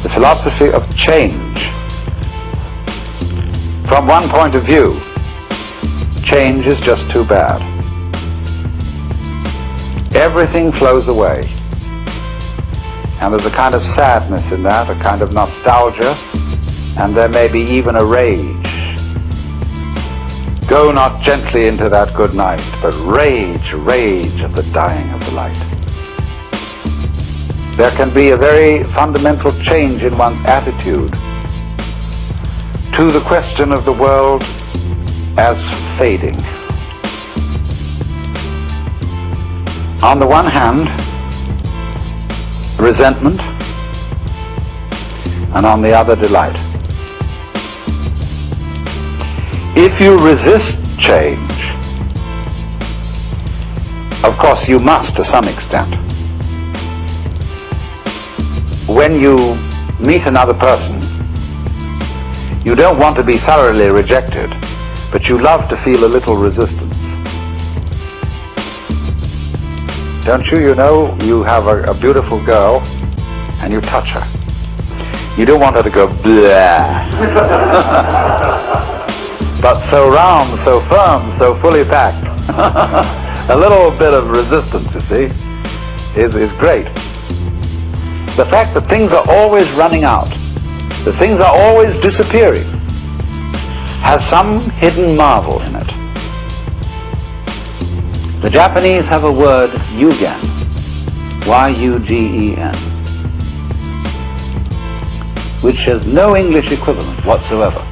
the philosophy of change. From one point of view, change is just too bad. Everything flows away. And there's a kind of sadness in that, a kind of nostalgia, and there may be even a rage. Go not gently into that good night, but rage, rage at the dying of the light. There can be a very fundamental change in one's attitude to the question of the world as fading. On the one hand, resentment, and on the other, delight. If you resist change, of course you must to some extent. When you meet another person, you don't want to be thoroughly rejected, but you love to feel a little resistance. Don't you? You know, you have a beautiful girl and you touch her. You don't want her to go blah. But so round, so firm, so fully packed. A little bit of resistance, you see, is great. The fact that things are always running out, that things are always disappearing, has some hidden marvel in it. The Japanese have a word, yugen, Y-U-G-E-N, which has no English equivalent whatsoever.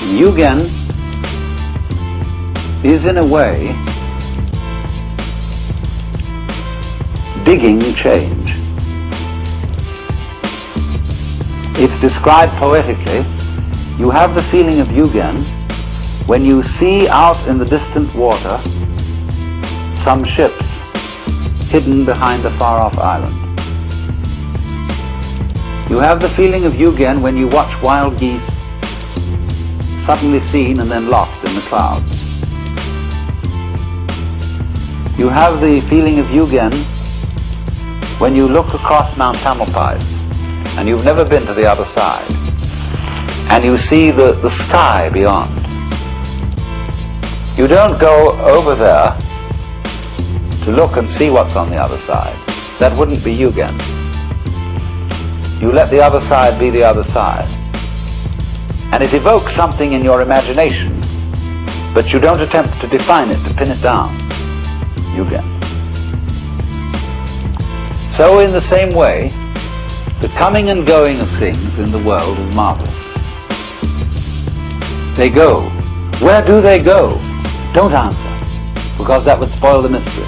Yugen is, in a way, digging change. It's described poetically. You have the feeling of yugen when you see out in the distant water some ships hidden behind a far-off island. You have the feeling of yugen when you watch wild geese suddenly seen and then lost in the clouds. You have the feeling of yugen when you look across Mount Tamalpais and you've never been to the other side and you see the sky beyond. You don't go over there to look and see what's on the other side. That wouldn't be yugen. You let the other side be the other side. And it evokes something in your imagination, but you don't attempt to define it, to pin it down. Yugen. So in the same way, the coming and going of things in the world is marvelous. They go. Where do they go? Don't answer, because that would spoil the mystery.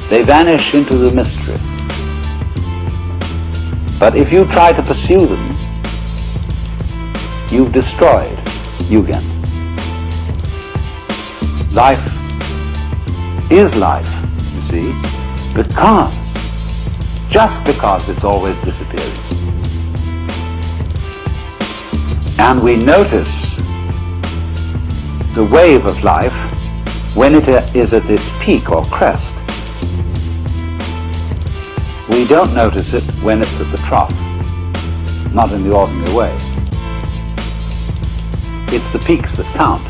They vanish into the mystery. But if you try to pursue them, you've destroyed yugen. Life is life, you see, just because it's always disappearing. And we notice the wave of life when it is at its peak or crest. We don't notice it when it's at the trough, not in the ordinary way. It's the peaks that count.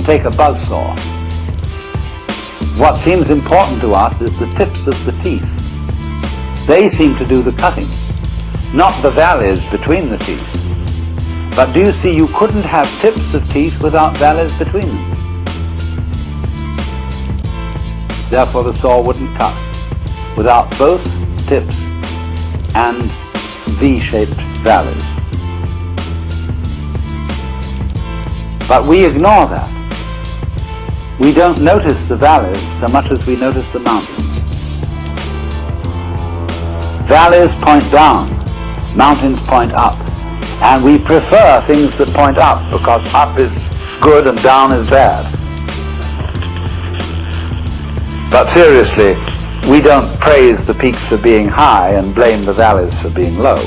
Take a buzzsaw. What seems important to us is the tips of the teeth. They seem to do the cutting, not the valleys between the teeth. But do you see, you couldn't have tips of teeth without valleys between them. Therefore the saw wouldn't cut without both tips and V-shaped valleys. But we ignore that. We don't notice the valleys so much as we notice the mountains. Valleys point down, mountains point up, and we prefer things that point up because up is good and down is bad. But seriously, we don't praise the peaks for being high and blame the valleys for being low.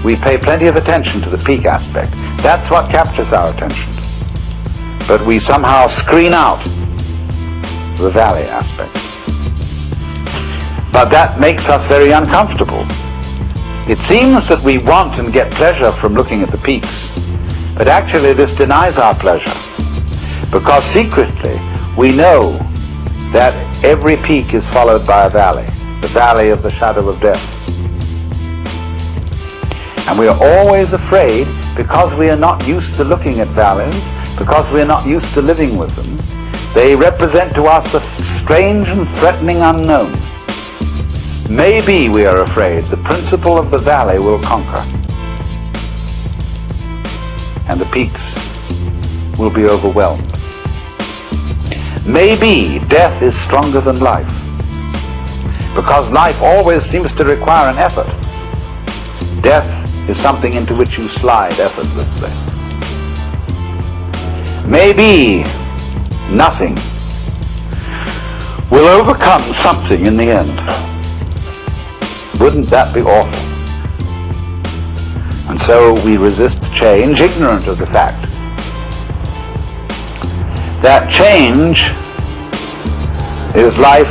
We pay plenty of attention to the peak aspect. That's what captures our attention. But we somehow screen out the valley aspect. But that makes us very uncomfortable. It seems that we want and get pleasure from looking at the peaks, but actually this denies our pleasure, because secretly we know that every peak is followed by a valley, the valley of the shadow of death. And we are always afraid because we are not used to looking at valleys, because we are not used to living with them. They represent to us a strange and threatening unknown. Maybe we are afraid the principle of the valley will conquer, and the peaks will be overwhelmed. Maybe death is stronger than life, because life always seems to require an effort. Death is something into which you slide effortlessly. Maybe nothing will overcome something in the end. Wouldn't that be awful? And so we resist change, ignorant of the fact that change is life